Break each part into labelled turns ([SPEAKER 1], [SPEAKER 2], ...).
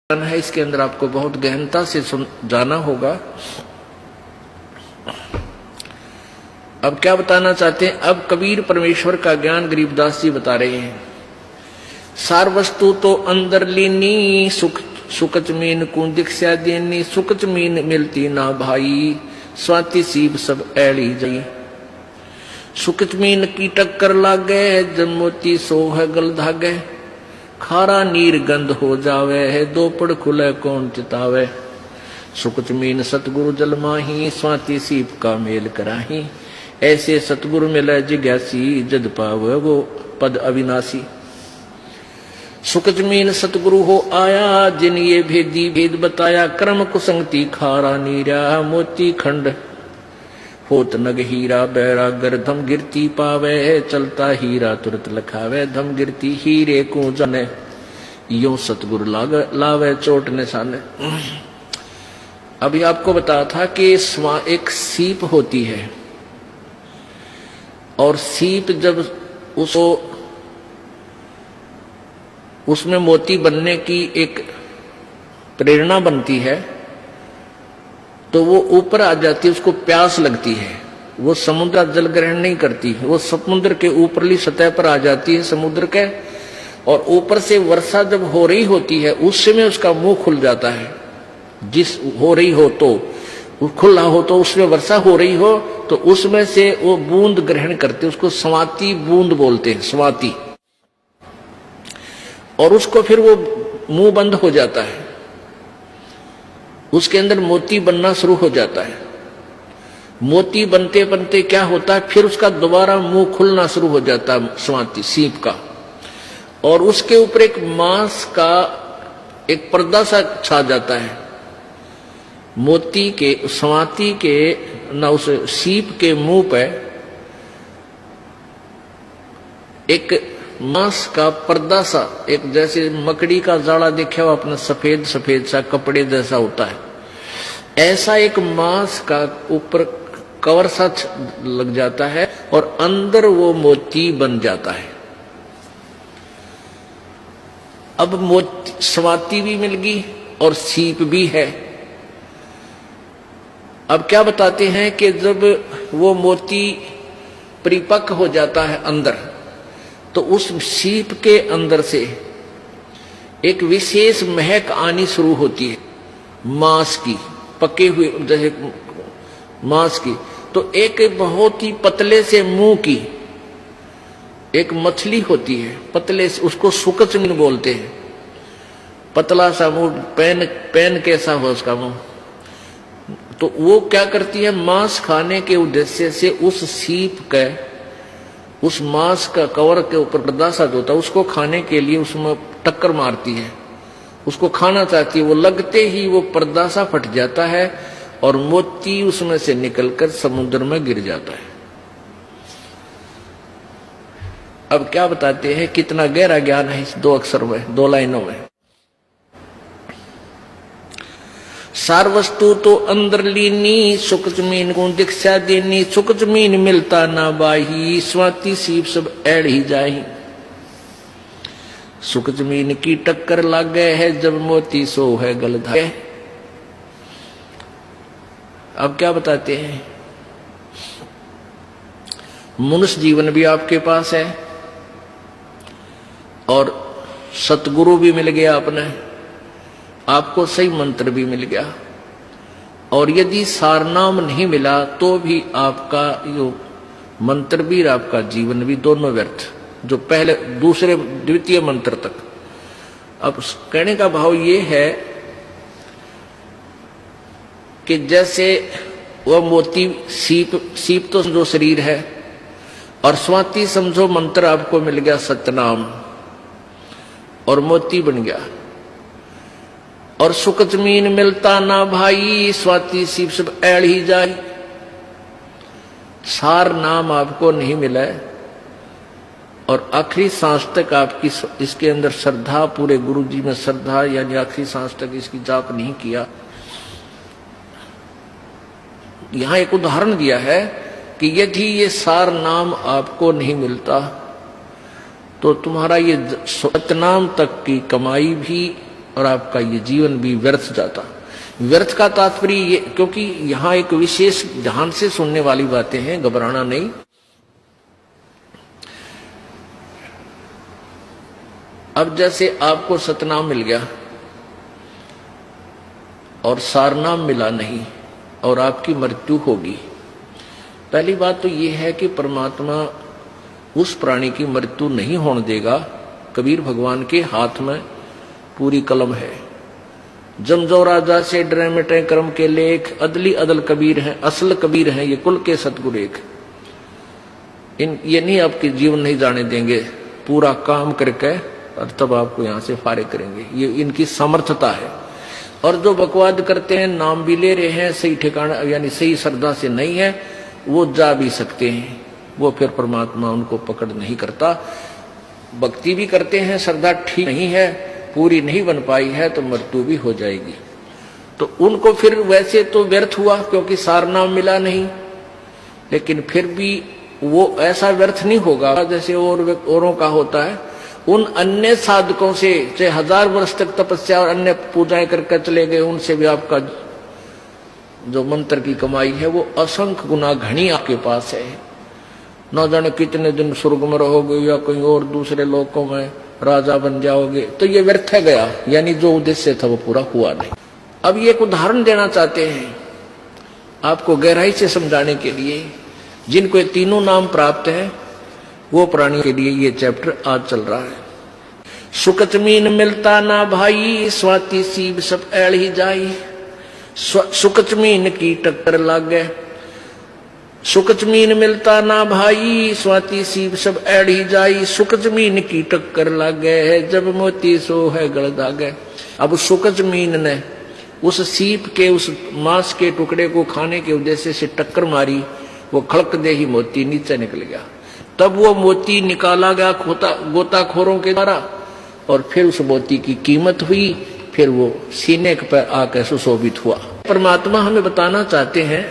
[SPEAKER 1] है, इसके अंदर आपको बहुत गहनता से जाना होगा। अब क्या बताना चाहते हैं? अब कबीर परमेश्वर का ज्ञान गरीबदास जी बता रहे हैं। सार वस्तु तो अंदर लीनी, सुकच मीन को दीक्षा देनी, सुकच मीन मिलती ना भाई, स्वाति सीब सब ऐली जाई। सुकच मीन की टक्कर लागे, जब मोती सो है गल धागे, खारा नीर गंध हो जावे है, दो पड़ खुले कौन चितावे। सुकच मीन सतगुरु जल माही, स्वाति सीप का मेल कराही। ऐसे सतगुरु मिले जिज्ञासी, जद पावे वो पद अविनाशी। सुकच मीन सतगुरु हो आया, जिन ये भेदी भेद बताया, क्रम कुसंगति खारा नीरा, मोती खंड होत नग हीरा बैरागर, धम गिरती पावे, चलता हीरा तुरत लखावे, धम गिरती हीरे को जाने, यो सतगुरु लावे चोट निशाने। अभी आपको बताया था कि एक सीप होती है, और सीप जब उसमें मोती बनने की एक प्रेरणा बनती है तो वो ऊपर आ जाती है, उसको प्यास लगती है, वो समुद्र जल ग्रहण नहीं करती, वो समुद्र के ऊपरली सतह पर आ जाती है समुद्र के, और ऊपर से वर्षा जब हो रही होती है उस समय उसका मुंह खुल जाता है। जिस हो रही हो तो खुला हो, तो उसमें वर्षा हो रही हो तो उसमें से वो बूंद ग्रहण करते, उसको स्वाति बूंद बोलते हैं, स्वाति। और उसको फिर वो मुंह बंद हो जाता है, उसके अंदर मोती बनना शुरू हो जाता है। मोती बनते बनते क्या होता है, फिर उसका दोबारा मुंह खुलना शुरू हो जाता है स्वाति सीप का, और उसके ऊपर एक मांस का एक पर्दा सा छा जाता है। मोती के स्वाति के ना उस सीप के मुंह पे एक मांस का पर्दा सा, एक जैसे मकड़ी का जाड़ा देखा हो अपना, सफेद सफेद सा कपड़े जैसा होता है, ऐसा एक मांस का ऊपर कवर सा लग जाता है और अंदर वो मोती बन जाता है। अब मोती स्वाति भी मिल गई और सीप भी है। अब क्या बताते हैं कि जब वो मोती परिपक्व हो जाता है अंदर, तो उस सीप के अंदर से एक विशेष महक आनी शुरू होती है मांस की, पके हुए जैसे मांस की। तो एक बहुत ही पतले से मुंह की एक मछली होती है, पतले से, उसको सुकच मीन बोलते हैं। पतला सा मुंह, पेन कैसा हो उसका मुंह, तो वो क्या करती है, मांस खाने के उद्देश्य से उस सीप के, उस मांस का कवर के ऊपर पर्दा सा होता है, उसको खाने के लिए उसमें टक्कर मारती है, उसको खाना चाहती है। वो लगते ही वो पर्दा सा फट जाता है और मोती उसमें से निकलकर समुद्र में गिर जाता है। अब क्या बताते हैं, कितना गहरा ज्ञान है इस दो अक्षर में, दो लाइनों में। सार वस्तु तो अंदर लीनी, सुख जमीन को दीक्षा देनी, सुख जमीन मिलता ना बाही, स्वाति सीप सब ऐड़ ही जाही। सुख जमीन की टक्कर लागे है, जब मोती सो है गल धागे। अब क्या बताते हैं, मनुष्य जीवन भी आपके पास है और सतगुरु भी मिल गया अपने, आपको सही मंत्र भी मिल गया, और यदि सारनाम नहीं मिला तो भी आपका यो मंत्र भी और आपका जीवन भी दोनों व्यर्थ, जो पहले दूसरे द्वितीय मंत्र तक। अब कहने का भाव ये है कि जैसे वह मोती सीप तो समझो शरीर है, और स्वाति समझो मंत्र आपको मिल गया सतनाम, और मोती बन गया। और सुख जमीन मिलता ना भाई, स्वाति सीप सब ऐड़ ही जाए। सार नाम आपको नहीं मिला और आखिरी सांस तक आपकी इसके अंदर श्रद्धा, पूरे गुरु जी में श्रद्धा, यानी आखिरी सांस तक इसकी जाप नहीं किया। यहां एक उदाहरण दिया है कि यदि ये सार नाम आपको नहीं मिलता तो तुम्हारा ये सतनाम तक की कमाई भी और आपका ये जीवन भी व्यर्थ जाता। व्यर्थ का तात्पर्य ये, क्योंकि यहां एक विशेष ध्यान से सुनने वाली बातें हैं, घबराना नहीं। अब जैसे आपको सतनाम मिल गया और सारनाम मिला नहीं और आपकी मृत्यु होगी। पहली बात तो यह है कि परमात्मा उस प्राणी की मृत्यु नहीं होने देगा। कबीर भगवान के हाथ में पूरी कलम है। जमजो राजा से डरे मिटे कर्म के लेख, अदली अदल कबीर है, असल कबीर है ये कुल के सतगुरु एक। ये नहीं आपके जीवन नहीं जाने देंगे, पूरा काम करके और तब आपको यहां से फारिग करेंगे। ये इनकी समर्थता है। और जो बकवाद करते हैं, नाम भी ले रहे हैं, सही ठिकाना यानी सही श्रद्धा से नहीं है, वो जा भी सकते हैं, वो फिर परमात्मा उनको पकड़ नहीं करता। भक्ति भी करते हैं, श्रद्धा ठीक नहीं है, पूरी नहीं बन पाई है, तो मृत्यु भी हो जाएगी। तो उनको फिर वैसे तो व्यर्थ हुआ क्योंकि सारनाम मिला नहीं, लेकिन फिर भी वो ऐसा व्यर्थ नहीं होगा जैसे औरों का होता है। उन अन्य साधकों से चाहे 1000 वर्ष तक तपस्या और अन्य पूजाएं करके चले गए, उनसे भी आपका जो मंत्र की कमाई है वो असंख्य गुना घनी आपके पास है। न जाने कितने दिन स्वर्ग में रहोगे या कहीं और दूसरे लोकों में राजा बन जाओगे, तो ये व्यर्थ है गया, यानी जो उद्देश्य था वो पूरा हुआ नहीं। अब ये एक उदाहरण देना चाहते हैं आपको गहराई से समझाने के लिए। जिनको ये तीनों नाम प्राप्त है वो प्राणी के लिए ये चैप्टर आज चल रहा है। सुकच मीन मिलता ना भाई, स्वाति सीब सब ऐल ही जाई। सुकच मीन की टक्कर लागे, सुकच मीन मिलता ना भाई, स्वाति सीब सब ऐड ही जाई। सुकच मीन की टक्कर लागे, जब मोती सो है गल दागे। अब सुकच मीन ने उस सीप के उस मांस के टुकड़े को खाने के उद्देश्य से टक्कर मारी, वो खड़क दे ही मोती नीचे निकल गया। तब वो मोती निकाला गया गोताखोरों के द्वारा और फिर उस मोती की कीमत हुई, फिर वो सीने पर आकर सुशोभित हुआ। परमात्मा हमें बताना चाहते हैं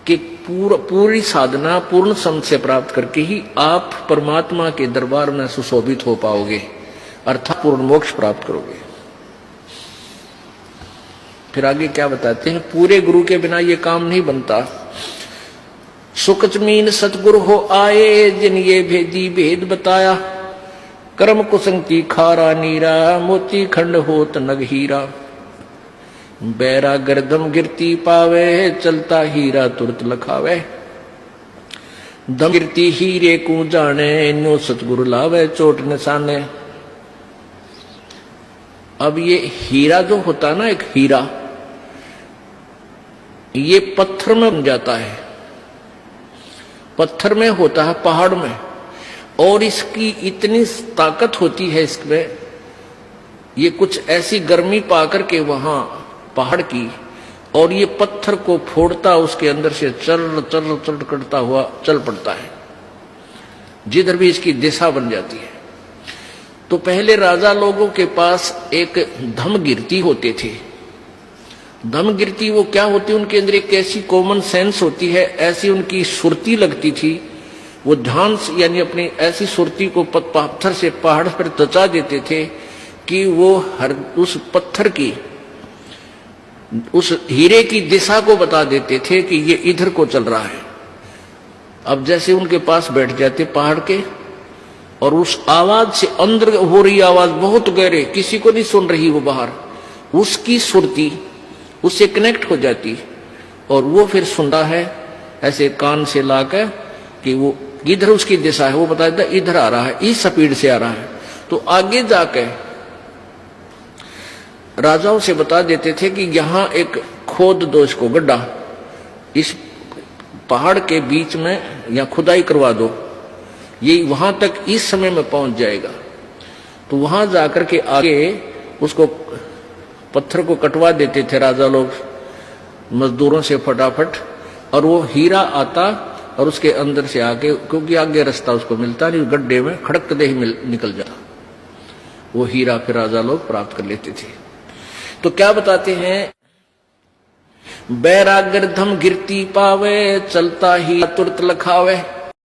[SPEAKER 1] कि पूरी साधना पूर्ण सम से प्राप्त करके ही आप परमात्मा के दरबार में सुशोभित हो पाओगे, अर्थात पूर्ण मोक्ष प्राप्त करोगे। फिर आगे क्या बताते हैं, पूरे गुरु के बिना ये काम नहीं बनता। सुकच मीन सतगुरु हो आए, जिन ये भेदी भेद बताया। कर्म कुसंग की खारा नीरा, मोती खंड होत नग हीरा। बैरा गर्दम गिरती पावे, चलता हीरा तुरत लखावे। दम गिरती हीरे को जाने, न्यो सतगुरु लावे चोट निशाने। अब ये हीरा जो होता ना, एक हीरा ये पत्थर में बन जाता है, पत्थर में होता है, पहाड़ में, और इसकी इतनी ताकत होती है इसमें, ये कुछ ऐसी गर्मी पाकर के वहां पहाड़ की, और ये पत्थर को फोड़ता उसके अंदर से चल चल चल करता हुआ चल पड़ता है, जिधर भी इसकी दिशा बन जाती है। तो पहले राजा लोगों के पास एक धमगिरती होते थे। धमगिरती वो क्या होती, उनके अंदर एक ऐसी कॉमन सेंस होती है, ऐसी उनकी सुरती लगती थी, वो ध्यान यानी अपनी ऐसी सुरती को पत्थर से पहाड़ पर दचा देते थे कि वो हर उस पत्थर की उस हीरे की दिशा को बता देते थे कि ये इधर को चल रहा है। अब जैसे उनके पास बैठ जाते पहाड़ के, और उस आवाज से अंदर हो रही आवाज बहुत गहरे, किसी को नहीं सुन रही वो बाहर, उसकी सुरती उससे कनेक्ट हो जाती, और वो फिर सुनता है ऐसे कान से लाकर कि वो इधर उसकी दिशा है, वो बता देता इधर आ रहा है, इस स्पीड से आ रहा है। तो आगे जाके राजाओं से बता देते थे कि यहां एक खोद दो, इसको गड्ढा इस पहाड़ के बीच में या खुदाई करवा दो, ये वहां तक इस समय में पहुंच जाएगा। तो वहां जाकर के आगे उसको पत्थर को कटवा देते थे राजा लोग मजदूरों से फटाफट, और वो हीरा आता और उसके अंदर से आके, क्योंकि आगे रास्ता उसको मिलता नहीं, गड्ढे में खड़क दे ही निकल जाता, वो हीरा फिर राजा लोग प्राप्त कर लेते थे। तो क्या बताते हैं, बैरागर धम गिरती पावे, चलता ही तुरत लखावे।